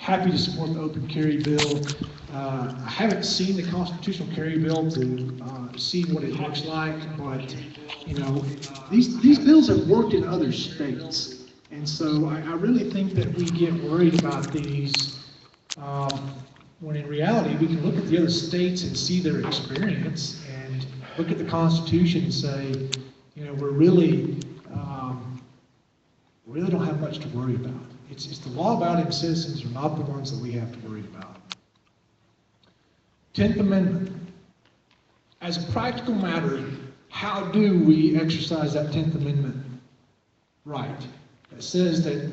happy to support the open carry bill. I haven't seen the constitutional carry bill to see what it looks like, but you know, these bills have worked in other states, and so I really think that we get worried about these when in reality we can look at the other states and see their experience and look at the Constitution and say, you know, we really don't have much to worry about. It's the law-abiding citizens are not the ones that we have to worry about. 10th Amendment. As a practical matter, how do we exercise that 10th Amendment right? That says that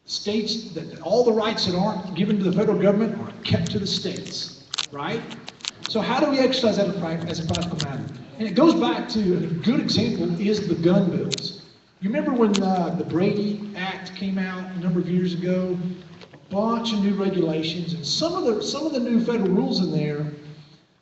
states, that all the rights that aren't given to the federal government are kept to the states, right? So how do we exercise that as a practical matter? And it goes back to, a good example is the gun bills. You remember when the Brady Act came out a number of years ago? A bunch of new regulations, and some of the new federal rules in there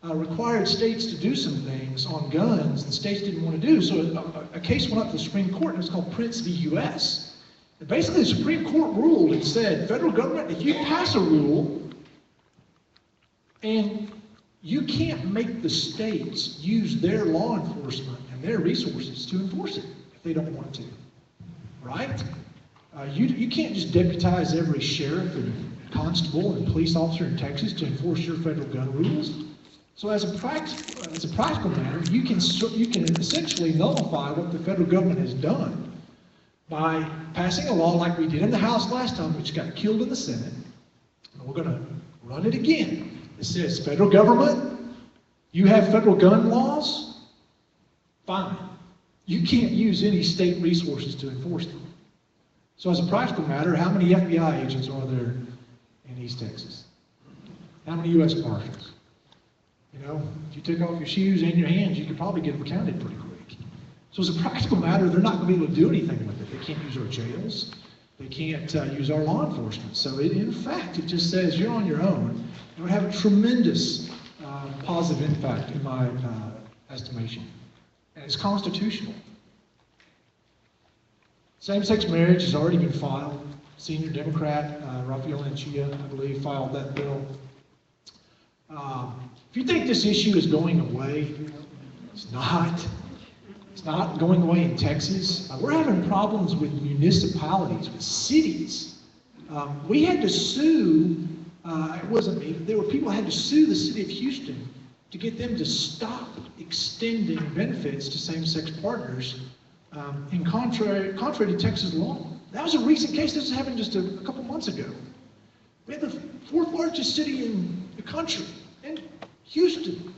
required states to do some things on guns that states didn't want to do. So a case went up to the Supreme Court, and it was called Prince v. U.S. And basically, the Supreme Court ruled and said, federal government, if you pass a rule and you can't make the states use their law enforcement and their resources to enforce it if they don't want to, right? You can't just deputize every sheriff and constable and police officer in Texas to enforce your federal gun rules. So as a practical matter, you can essentially nullify what the federal government has done by passing a law like we did in the House last time, which got killed in the Senate. And we're going to run it again. It says, federal government, you have federal gun laws? Fine. You can't use any state resources to enforce them. So as a practical matter, how many FBI agents are there in East Texas? How many U.S. Marshals? You know, if you took off your shoes and your hands, you could probably get them counted pretty quick. So as a practical matter, they're not going to be able to do anything with it. They can't use our jails. They can't use our law enforcement. So in fact, it just says you're on your own. It would have a tremendous positive impact in my estimation. And it's constitutional. Same-sex marriage has already been filed. Senior Democrat, Rafael Anchia, I believe, filed that bill. If you think this issue is going away, it's not. It's not going away in Texas. We're having problems with municipalities, with cities. We had to sue, it wasn't me, there were people who had to sue the city of Houston to get them to stop extending benefits to same-sex partners in contrary to Texas law. That was a recent case. This happened just a couple months ago. We had the fourth largest city in the country, in Houston,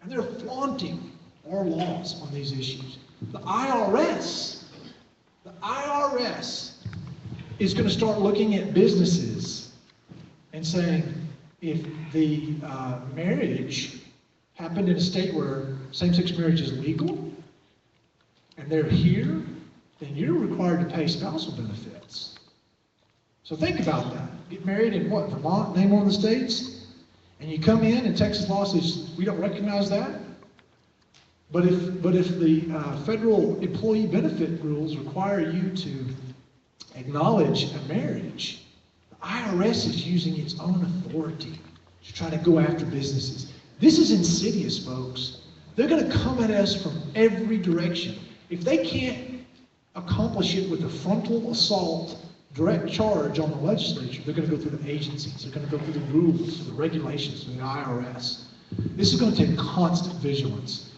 and they're flaunting our laws on these issues. The IRS is going to start looking at businesses and saying, if the marriage happened in a state where same-sex marriage is legal, and they're here, then you're required to pay spousal benefits. So think about that. Get married in what, Vermont, name one of the states, and you come in and Texas law says, we don't recognize that. But if the federal employee benefit rules require you to acknowledge a marriage, the IRS is using its own authority to try to go after businesses. This is insidious, folks. They're going to come at us from every direction. If they can't accomplish it with a frontal assault direct charge on the legislature, they're going to go through the agencies, they're going to go through the rules, the regulations, the IRS. This is going to take constant vigilance.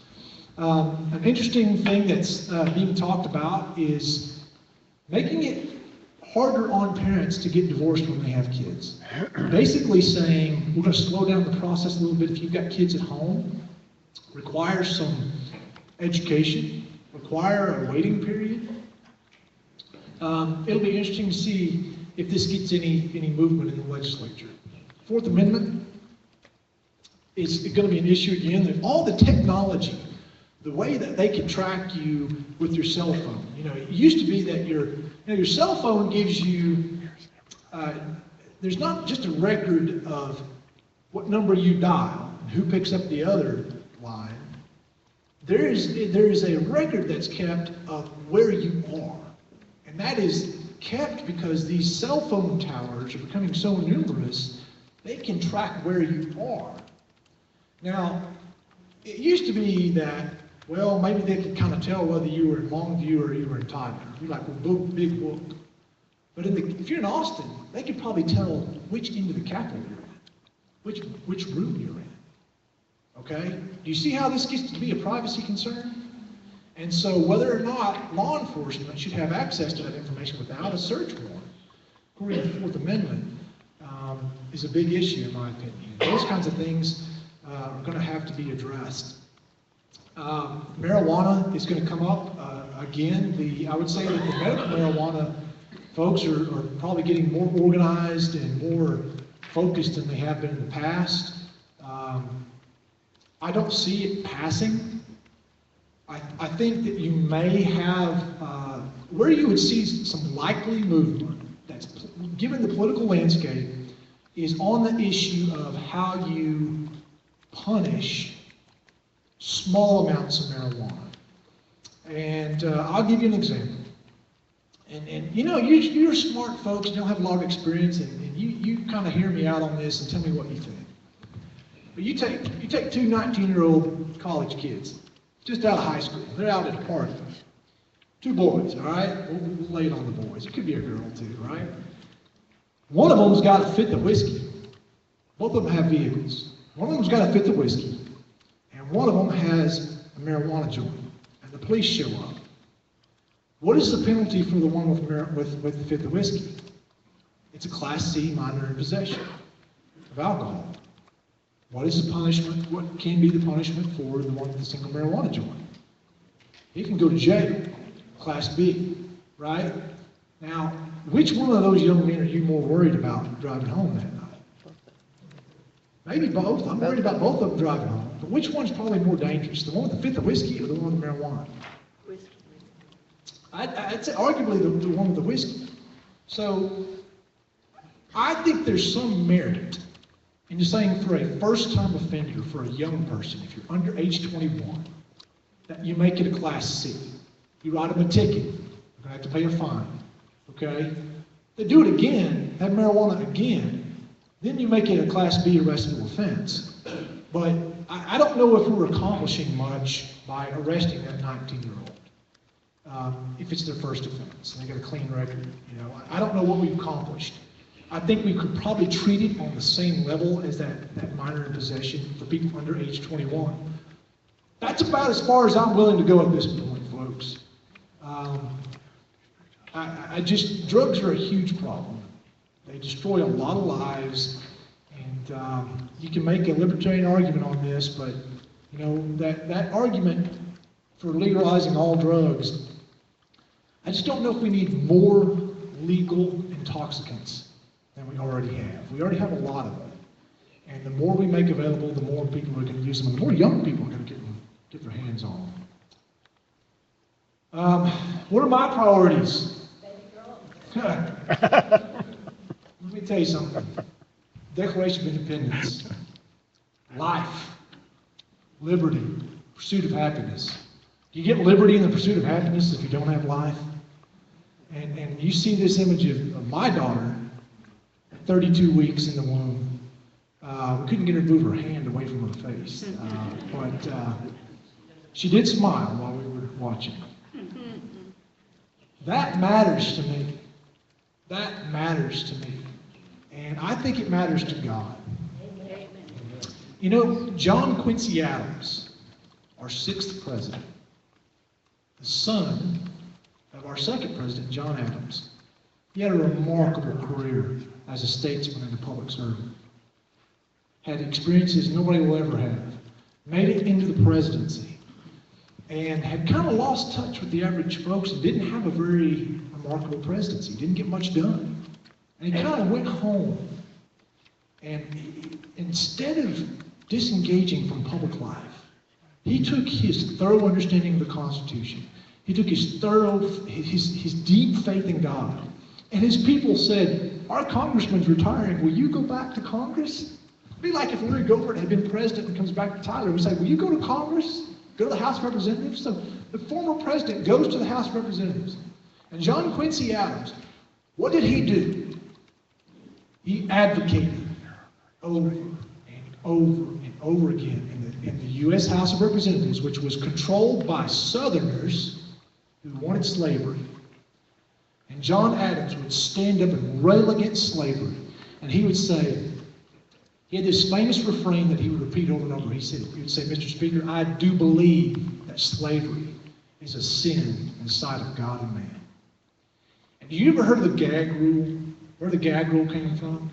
An interesting thing that's being talked about is making it harder on parents to get divorced when they have kids. Basically saying, we're going to slow down the process a little bit if you've got kids at home, require some education, require a waiting period. It'll be interesting to see if this gets any movement in the legislature. Fourth Amendment is going to be an issue again. All the technology, the way that they can track you with your cell phone. You know, it used to be that your cell phone gives you, there's not just a record of what number you dial and who picks up the other line. There is a record that's kept of where you are. And that is kept because these cell phone towers are becoming so numerous, they can track where you are. Now, it used to be that, well, maybe they could kind of tell whether you were in Longview or you were in Tyler. You're like, well, big book. But if you're in Austin, they could probably tell which end of the Capitol you're in, which room you're in. Okay? Do you see how this gets to be a privacy concern? And so whether or not law enforcement should have access to that information without a search warrant, according to the Fourth Amendment, is a big issue in my opinion. Those kinds of things are going to have to be addressed. Marijuana is going to come up again. I would say that the medical marijuana folks are probably getting more organized and more focused than they have been in the past. I don't see it passing. I think that you may have, where you would see some likely movement, that's given the political landscape, is on the issue of how you punish small amounts of marijuana. And I'll give you an example. And you know, you're smart folks, you don't have a lot of experience, and you kind of hear me out on this and tell me what you think. But you take two 19-year-old college kids, just out of high school. They're out at a party. Two boys, all right? We'll lay it on the boys. It could be a girl too, right? One of them's got to fit the whiskey. Both of them have vehicles. One of them's got to fit the whiskey. And one of them has a marijuana joint. And the police show up. What is the penalty for the one with fit the whiskey? It's a Class C minor in possession of alcohol. What is the punishment? What can be the punishment for the one with the single marijuana joint? He can go to jail, Class B, right? Now, which one of those young men are you more worried about driving home that night? Maybe both. I'm worried about both of them driving home. But which one's probably more dangerous? The one with the fifth of whiskey or the one with the marijuana? Whiskey. I'd say arguably the one with the whiskey. So, I think there's some merit in just saying for a first-time offender, for a young person, if you're under age 21, that you make it a Class C. You write them a ticket. You're going to have to pay a fine. Okay? They do it again, have marijuana again, then you make it a Class B arrestable offense. But I don't know if we're accomplishing much by arresting that 19-year-old. If it's their first offense, and they got a clean record. You know, I don't know what we've accomplished. I think we could probably treat it on the same level as that minor in possession for people under age 21. That's about as far as I'm willing to go at this point, folks. Drugs are a huge problem. They destroy a lot of lives, and you can make a libertarian argument on this, but you know that argument for legalizing all drugs, I just don't know if we need more legal intoxicants than we already have. We already have a lot of them. And the more we make available, the more people are going to use them, and the more young people are going to get their hands on them. What are my priorities? Let me tell you something. Declaration of Independence. Life. Liberty. Pursuit of happiness. You get liberty in the pursuit of happiness if you don't have life. And you see this image of my daughter at 32 weeks in the womb. We couldn't get her to move her hand away from her face. But she did smile while we were watching. That matters to me. That matters to me. And I think it matters to God. You know, John Quincy Adams, our 6th president, the son of our 2nd president, John Adams, he had a remarkable career as a statesman and a public servant. Had experiences nobody will ever have. Made it into the presidency. And had kind of lost touch with the average folks and didn't have a very remarkable presidency. Didn't get much done. And he kind of went home. And instead of disengaging from public life, he took his thorough understanding of the Constitution. He took his deep faith in God. And his people said, our congressman's retiring. Will you go back to Congress? It'd be like if Larry Goldberg had been president and comes back to Tyler. We say, will you go to Congress? Go to the House of Representatives? So the former president goes to the House of Representatives. And John Quincy Adams What did he do? He advocated over and over and over again in the U.S. House of Representatives, which was controlled by Southerners who wanted slavery. And John Adams would stand up and rail against slavery. And he would say, he had this famous refrain that he would repeat over and over. He would say, Mr. Speaker, I do believe that slavery is a sin in the sight of God and man. And you ever heard of the gag rule? Where the gag rule came from?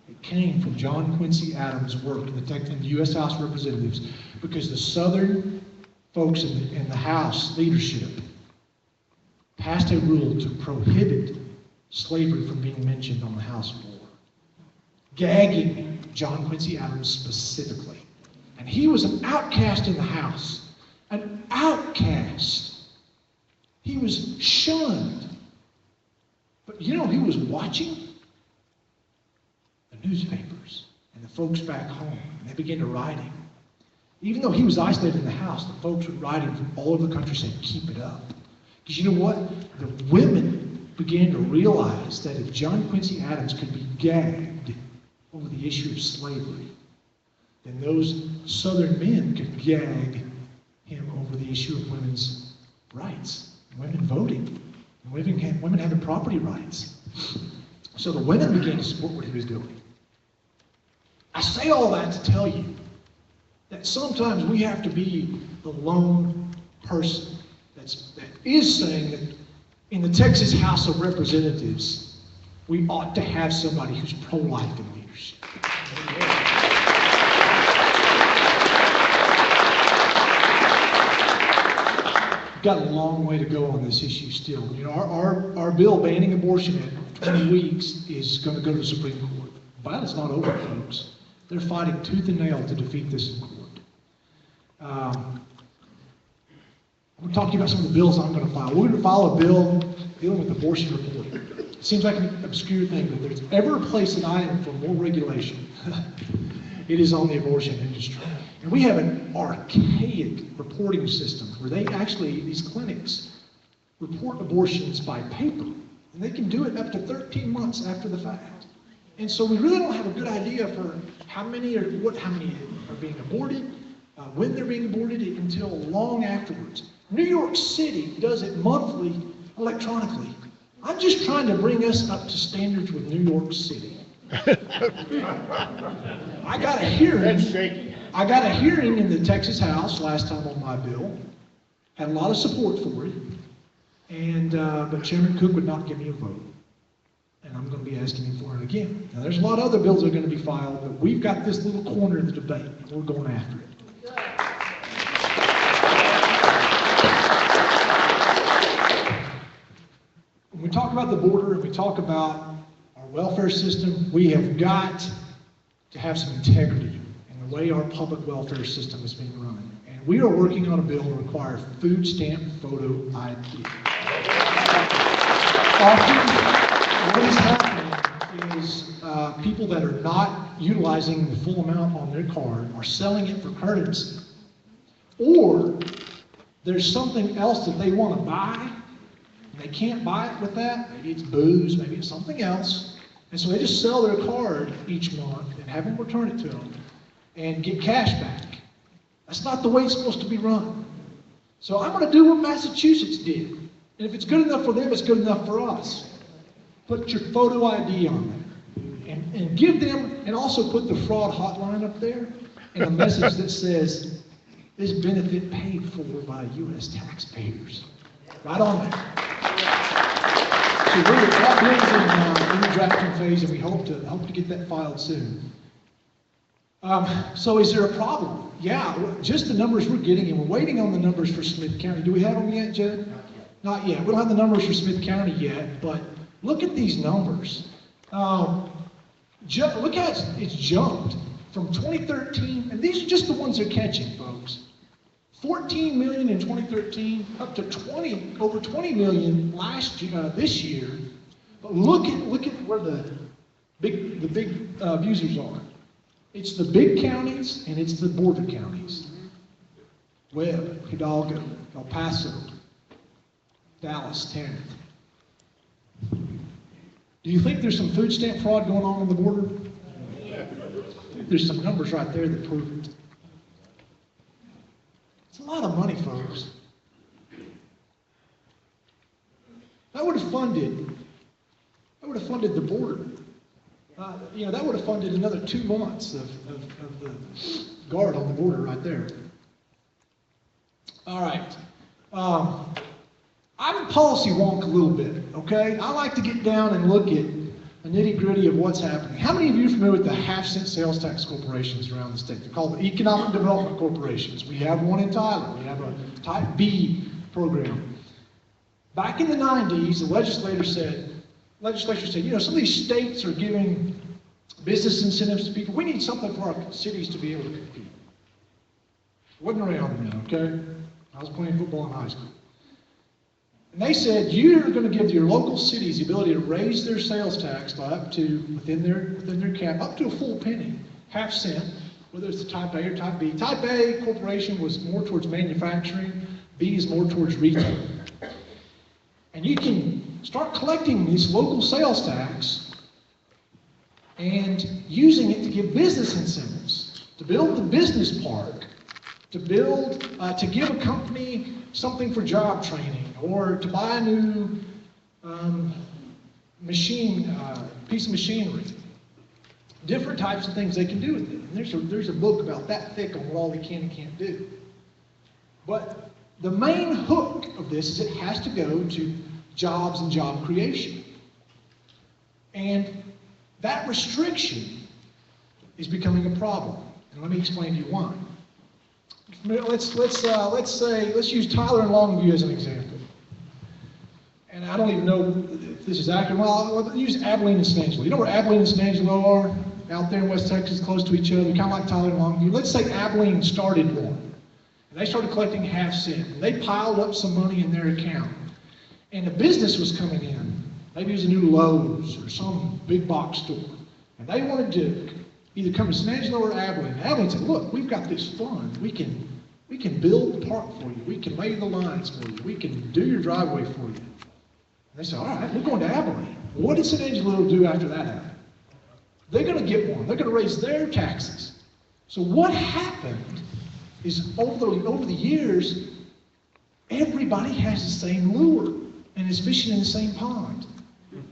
It came from John Quincy Adams' work in the U.S. House of Representatives, because the Southern folks in the House leadership passed a rule to prohibit slavery from being mentioned on the House floor, gagging John Quincy Adams specifically. And he was an outcast in the House, an outcast. He was shunned. But you know who was watching? The newspapers and the folks back home. And they began to write him. Even though he was isolated in the House, the folks would write him from all over the country saying, keep it up. Because you know what? The women began to realize that if John Quincy Adams could be gagged over the issue of slavery, then those Southern men could gag him over the issue of women's rights, women voting, women having property rights. So the women began to support what he was doing. I say all that to tell you that sometimes we have to be the lone person that is saying that in the Texas House of Representatives, we ought to have somebody who's pro-life in leadership. We've got a long way to go on this issue still. You know, our bill banning abortion at 20 weeks is going to go to the Supreme Court. The battle's not over, folks. They're fighting tooth and nail to defeat this in court. I'm going to talk to you about some of the bills I'm going to file. We're going to file a bill dealing with abortion reporting. It seems like an obscure thing, but if there's ever a place that I am for more regulation, it is on the abortion industry. And we have an archaic reporting system where these clinics report abortions by paper. And they can do it up to 13 months after the fact. And so we really don't have a good idea for how many are being aborted, when they're being aborted until long afterwards. New York City does it monthly electronically. I'm just trying to bring us up to standards with New York City. I got a hearing in the Texas House last time on my bill. Had a lot of support for it. But Chairman Cook would not give me a vote. And I'm going to be asking him for it again. Now there's a lot of other bills that are going to be filed, but we've got this little corner of the debate, and we're going after it. When we talk about the border and we talk about our welfare system, we have got to have some integrity in the way our public welfare system is being run. And we are working on a bill to require food stamp photo ID. Often, what is happening is people that are not utilizing the full amount on their card are selling it for currency. Or there's something else that they want to buy, and they can't buy it with that. Maybe it's booze, maybe it's something else. And so they just sell their card each month and have them return it to them and get cash back. That's not the way it's supposed to be run. So I'm going to do what Massachusetts did. And if it's good enough for them, it's good enough for us. Put your photo ID on there. And give them, and also put the fraud hotline up there, and a message that says, this benefit paid for by U.S. taxpayers. Right on there. So that bill's in the drafting phase, and we hope to get that filed soon. So is there a problem? Yeah, just the numbers we're getting, and we're waiting on the numbers for Smith County. Do we have them yet, Jed? Not yet. We don't have the numbers for Smith County yet, but look at these numbers. Look how it's jumped from 2013, and these are just the ones they're catching, folks. 14 million in 2013, up to over 20 million this year. But look at where the big abusers are. It's the big counties and it's the border counties. Webb, Hidalgo, El Paso, Dallas, Tarrant. Do you think there's some food stamp fraud going on the border? There's some numbers right there that prove it. It's a lot of money, folks. That would have funded the border. That would have funded another 2 months of the guard on the border right there. All right. I'm a policy wonk a little bit, okay? I like to get down and look at the nitty-gritty of what's happening. How many of you are familiar with the half-cent sales tax corporations around the state? They're called the Economic Development Corporations. We have one in Tyler. We have a Type B program. Back in the 90s, the legislature said, some of these states are giving business incentives to people. We need something for our cities to be able to compete. Wasn't around then, okay? I was playing football in high school. And they said, you're going to give your local cities the ability to raise their sales tax by up to, within their cap, up to a full penny, half cent, whether it's the Type A or Type B. Type A corporation was more towards manufacturing, B is more towards retail. And you can start collecting this local sales tax and using it to give business incentives, to build the business park, to give a company something for job training, or to buy a new piece of machinery. Different types of things they can do with it. And there's a book about that thick on what all they can and can't do. But the main hook of this is it has to go to jobs and job creation. And that restriction is becoming a problem. And let me explain to you why. Let's use Tyler and Longview as an example. And I don't even know if this is accurate. Well, I'll use Abilene and Snangelo. You know where Abilene and Snangelo are? Out there in West Texas, close to each other, kind of like Tyler and Longview. Let's say Abilene started one. And they started collecting half cent. And they piled up some money in their account. And a business was coming in. Maybe it was a new Lowe's or some big box store. And they wanted to either come to Snangelo or Abilene. Abilene said, look, we've got this fund. We can build the park for you. We can lay the lines for you. We can do your driveway for you. And they said, all right, we're going to Abilene. What did Snangelo do after that happened? They're going to get one. They're going to raise their taxes. So what happened is over the years, everybody has the same lure and is fishing in the same pond.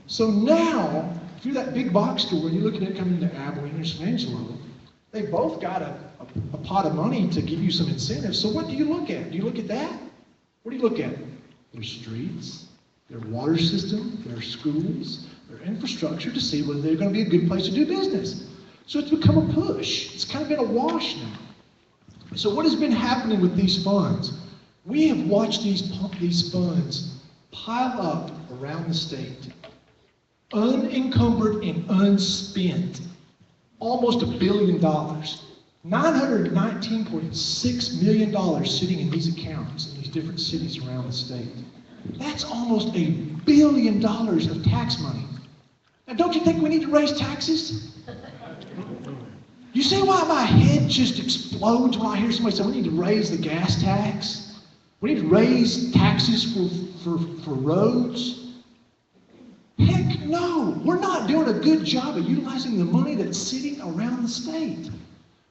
So now, if you're that big box store and you're looking at coming to Abilene or Snangelo, they both got a pot of money to give you some incentives. So what do you look at? Do you look at that? What do you look at? Their streets, their water system, their schools, their infrastructure to see whether they're going to be a good place to do business. So it's become a push. It's kind of been a wash now. So what has been happening with these funds? We have watched these funds pile up around the state, unencumbered and unspent. Almost $1 billion. $919.6 million sitting in these accounts in these different cities around the state. That's almost $1 billion of tax money. Now, don't you think we need to raise taxes? You see why my head just explodes when I hear somebody say we need to raise the gas tax? We need to raise taxes for roads? Heck no, we're not doing a good job of utilizing the money that's sitting around the state.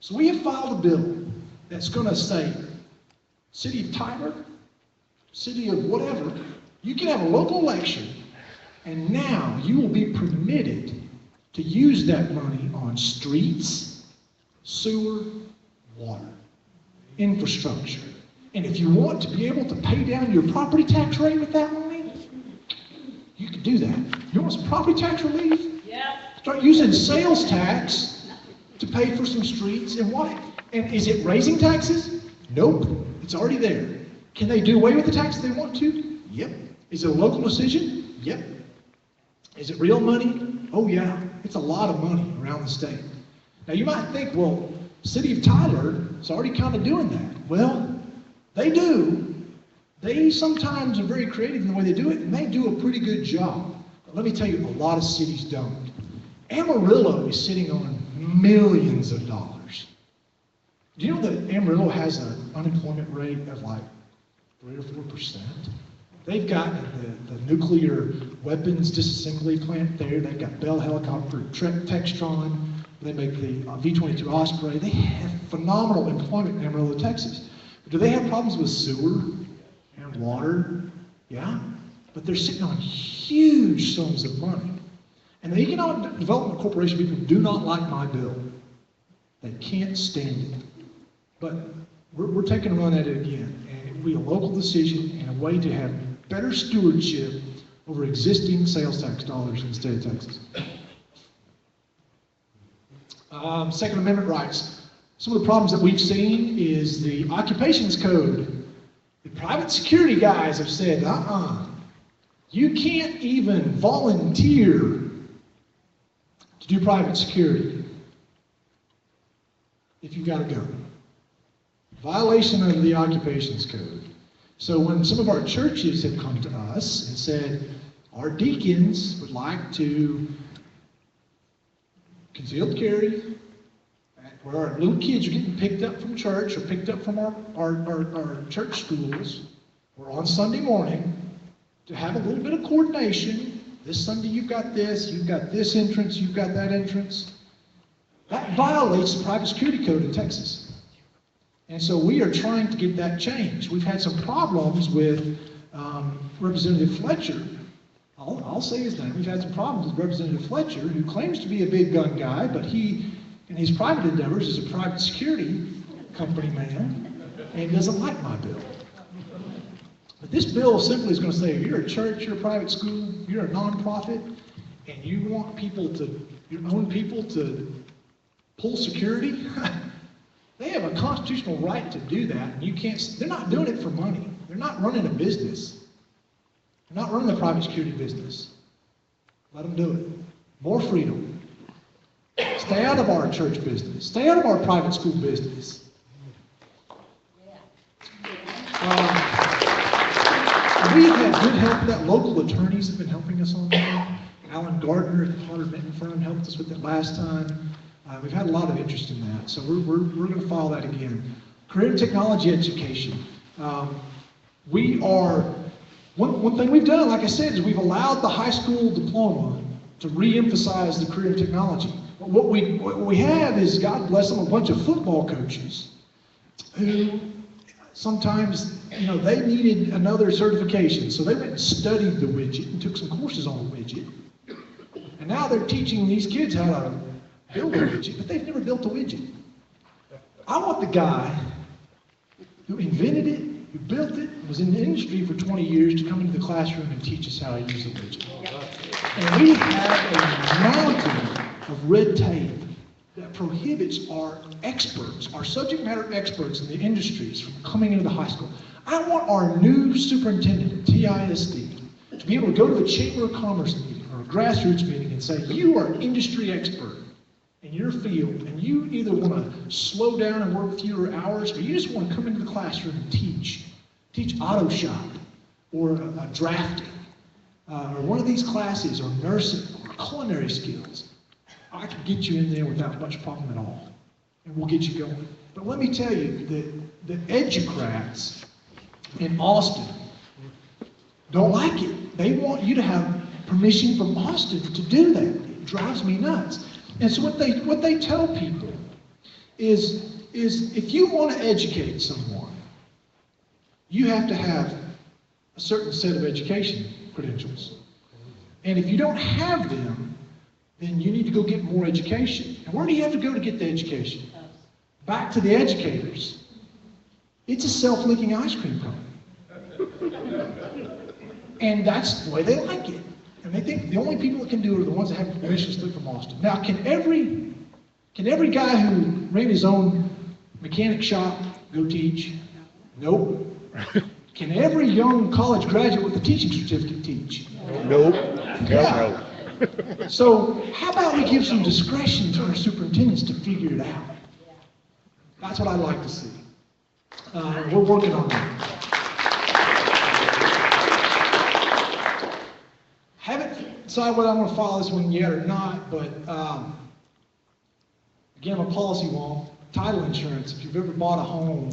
So we have filed a bill that's going to say, City of Tyler, City of whatever, you can have a local election, and now you will be permitted to use that money on streets, sewer, water, infrastructure. And if you want to be able to pay down your property tax rate with that money, you can do that. You want some property tax relief? Yeah. Start using sales tax to pay for some streets and what? And is it raising taxes? Nope. It's already there. Can they do away with the taxes they want to? Yep. Is it a local decision? Yep. Is it real money? Oh yeah. It's a lot of money around the state. Now you might think, well, City of Tyler is already kind of doing that. Well, they do. They sometimes are very creative in the way they do it, and they do a pretty good job. But let me tell you, a lot of cities don't. Amarillo is sitting on millions of dollars. Do you know that Amarillo has an unemployment rate of like 3 or 4%? They've got the nuclear weapons disassembly plant there. They've got Bell Helicopter, Textron. They make the V-22 Osprey. They have phenomenal employment in Amarillo, Texas. But do they have problems with sewer and water? Yeah. But they're sitting on huge sums of money. And the Economic Development Corporation people do not like my bill. They can't stand it. But we're taking a run at it again. And it will be a local decision and a way to have better stewardship over existing sales tax dollars in the state of Texas. Second Amendment rights. Some of the problems that we've seen is the occupations code. The private security guys have said, you can't even volunteer to do private security if you've got to go. Violation of the occupations code. So when some of our churches have come to us and said, our deacons would like to concealed carry, where our little kids are getting picked up from church or picked up from our church schools, or on Sunday morning, to have a little bit of coordination. This Sunday you've got this entrance, you've got that entrance. That violates the private security code in Texas. And so we are trying to get that changed. We've had some problems with Representative Fletcher. I'll say his name. We've had some problems with Representative Fletcher, who claims to be a big gun guy, but he, in his private endeavors, is a private security company man, and doesn't like my bill. But this bill simply is going to say, if you're a church, you're a private school, you're a nonprofit, and you want your own people to pull security, they have a constitutional right to do that, and you can't. They're not doing it for money. They're not running a business. They're not running the private security business. Let them do it. More freedom. Stay out of our church business. Stay out of our private school business. We've had good help with that. Local attorneys have been helping us on that. Alan Gardner at the Potter Benton firm helped us with that last time. We've had a lot of interest in that, so we're going to follow that again. Career and technology education. One thing we've done, like I said, is we've allowed the high school diploma to re-emphasize the career and technology. But what we have is, God bless them, a bunch of football coaches who sometimes, they needed another certification, so they went and studied the widget and took some courses on the widget. And now they're teaching these kids how to build a widget, but they've never built a widget. I want the guy who invented it, who built it, was in the industry for 20 years to come into the classroom and teach us how to use a widget. And we have a mountain of red tape that prohibits our experts, our subject matter experts in the industries from coming into the high school. I want our new superintendent at TISD to be able to go to the Chamber of Commerce meeting or a grassroots meeting and say, you are an industry expert in your field, and you either want to slow down and work fewer hours, or you just want to come into the classroom and teach auto shop, or drafting, or one of these classes, or nursing, or culinary skills. I can get you in there without much problem at all, and we'll get you going. But let me tell you that the educrats in Austin don't like it. They want you to have permission from Austin to do that. It drives me nuts. And so what they tell people is if you want to educate someone, you have to have a certain set of education credentials. And if you don't have them, then you need to go get more education. And where do you have to go to get the education? Back to the educators. It's a self-licking ice cream cone. And that's the way they like it. And they think the only people that can do it are the ones that have permission slip from Austin. Now, can every guy who ran his own mechanic shop go teach? Nope. Can every young college graduate with a teaching certificate teach? Nope. Yeah. So how about we give some discretion to our superintendents to figure it out? That's what I'd like to see. We're working on that. Haven't decided whether I'm going to follow this one yet or not, but again, I'm a policy wonk. Title insurance, if you've ever bought a home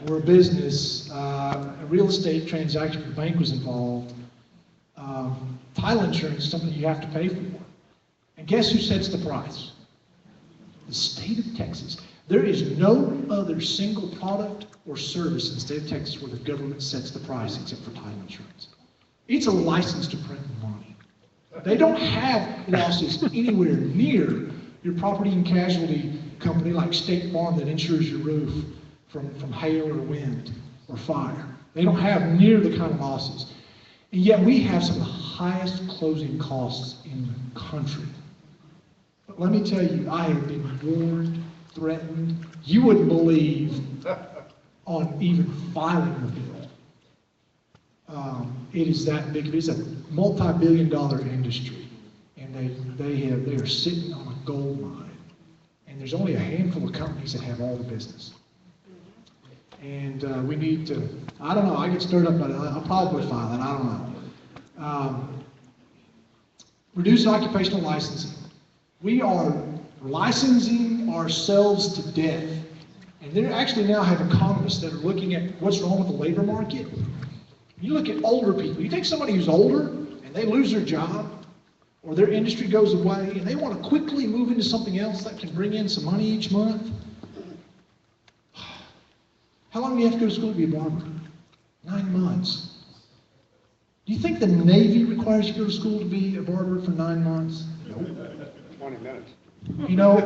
or a business, a real estate transaction where the bank was involved, Title insurance is something you have to pay for. And guess who sets the price? The state of Texas. There is no other single product or service in the state of Texas where the government sets the price except for title insurance. It's a license to print money. They don't have losses anywhere near your property and casualty company like State Farm that insures your roof from hail or wind or fire. They don't have near the kind of losses. And yet we have some of the highest closing costs in the country. But let me tell you, I have been warned, threatened, you wouldn't believe, on even filing the bill. It is that big. It's a multi-billion-dollar industry, and they are sitting on a gold mine. And there's only a handful of companies that have all the business. And we need to, I don't know, I get stirred up by that. I'll probably file it, I don't know. Reduce occupational licensing. We are licensing ourselves to death. And they actually now have economists that are looking at what's wrong with the labor market. You look at older people. You take somebody who's older and they lose their job or their industry goes away and they want to quickly move into something else that can bring in some money each month. How long do you have to go to school to be a barber? 9 months. Do you think the Navy requires you to go to school to be a barber for 9 months? Nope. 20 minutes. You know,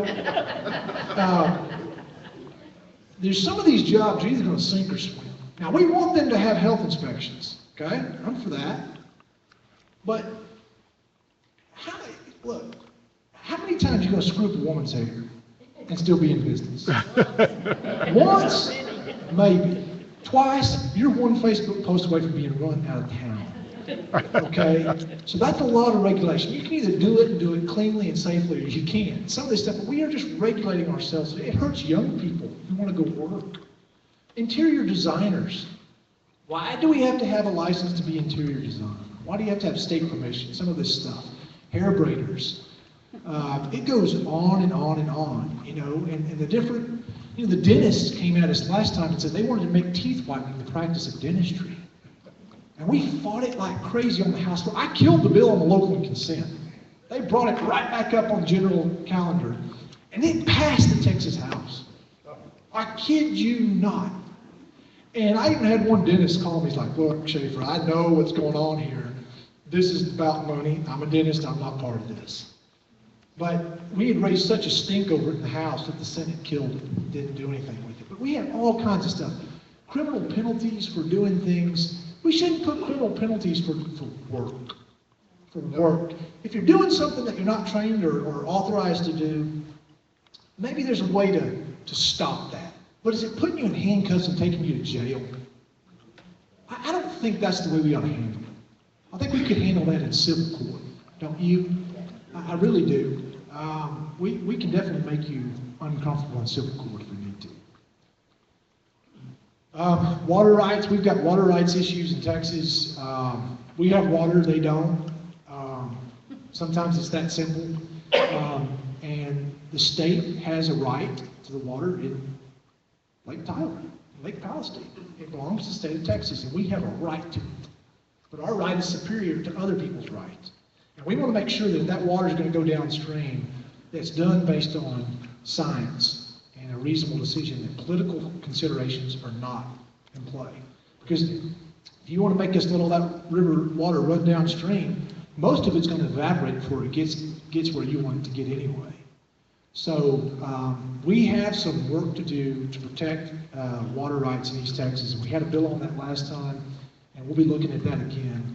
there's some of these jobs you're either going to sink or swim. Now, we want them to have health inspections, okay? I'm for that. But, look, how many times are you going to screw up a woman's hair and still be in business? Once, maybe. Twice, you're one Facebook post away from being run out of town. Okay? So that's a lot of regulation. You can either do it and do it cleanly and safely, or you can't. Some of this stuff, we are just regulating ourselves. It hurts young people who want to go work. Interior designers. Why do we have to have a license to be interior design? Why do you have to have state permission? Some of this stuff. Hair braiders. It goes on and on and on, you know, and the different, you know, the dentists came at us last time and said they wanted to make teeth whitening the practice of dentistry. And we fought it like crazy on the House floor. I killed the bill on the local consent. They brought it right back up on the general calendar, and it passed the Texas House. I kid you not. And I even had one dentist call me. He's like, look, Schaefer, I know what's going on here. This is about money. I'm a dentist. I'm not part of this. But we had raised such a stink over it in the House that the Senate killed it. Didn't do anything with it. But we had all kinds of stuff. Criminal penalties for doing things. We shouldn't put criminal penalties for work. For work. If you're doing something that you're not trained or authorized to do, maybe there's a way to stop that. But is it putting you in handcuffs and taking you to jail? I don't think that's the way we ought to handle it. I think we could handle that in civil court, don't you? I really do. We can definitely make you uncomfortable in civil court if we need to. Water rights, we've got water rights issues in Texas. We have water, they don't. Sometimes it's that simple. And the state has a right to the water in Lake Tyler, Lake Palestine. It belongs to the state of Texas, and we have a right to it. But our right is superior to other people's rights. And we want to make sure that that water is going to go downstream, that's done based on science and a reasonable decision, that political considerations are not in play. Because if you want to make us let all that river water run downstream, most of it's going to evaporate before it gets where you want it to get anyway. So we have some work to do to protect water rights in East Texas. And we had a bill on that last time, and we'll be looking at that again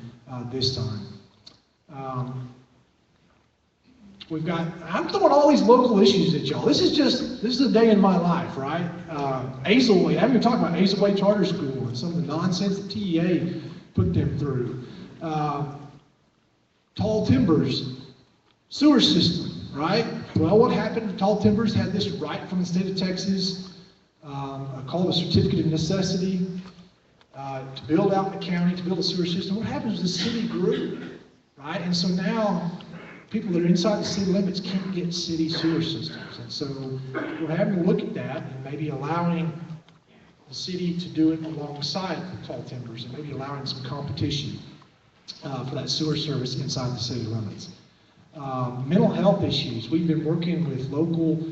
this time. I'm throwing all these local issues at y'all. This is a day in my life, right? Azelway, I haven't even talked about Azelway Charter School and some of the nonsense that TEA put them through. Tall Timbers, sewer system, right? Well, what happened? Tall Timbers had this right from the state of Texas, called a certificate of necessity, to build out the county, to build a sewer system. What happens is the city grew, right? And so now people that are inside the city limits can't get city sewer systems. And so we're having to look at that and maybe allowing the city to do it alongside the Tall Timbers and maybe allowing some competition for that sewer service inside the city limits. Mental health issues. We've been working with local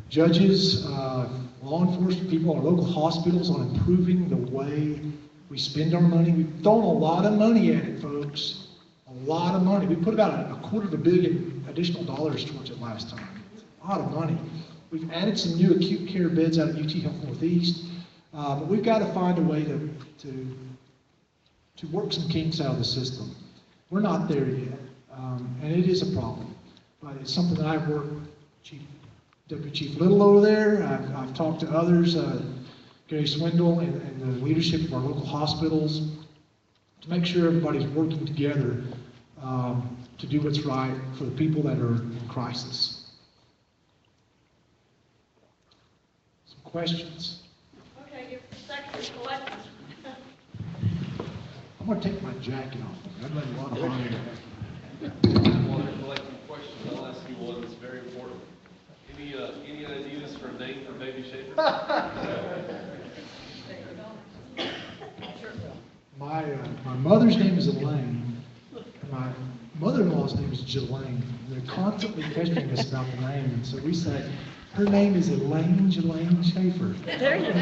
judges, law enforcement people, our local hospitals on improving the way we spend our money. We've thrown a lot of money at it, folks. A lot of money. We put about $250 million additional dollars towards it last time. A lot of money. We've added some new acute care beds out at UT Health Northeast, but we've got to find a way to work some kinks out of the system. We're not there yet, and it is a problem. But it's something that I've worked, Deputy Chief Little over there. I've talked to others, Gary Swindle and the leadership of our local hospitals, to make sure everybody's working together to do what's right for the people that are in crisis. Some questions? Okay, your section collected. I'm going to take my jacket off. I've let a lot of hot air. While they're collecting questions, I'll ask you one that's very important. Any ideas for a name for baby Schaefer? My mother's name is Elaine. My mother-in-law's name is Jelaine. They're constantly questioning us about the name, and so we say, her name is Elaine Schaefer. There you go.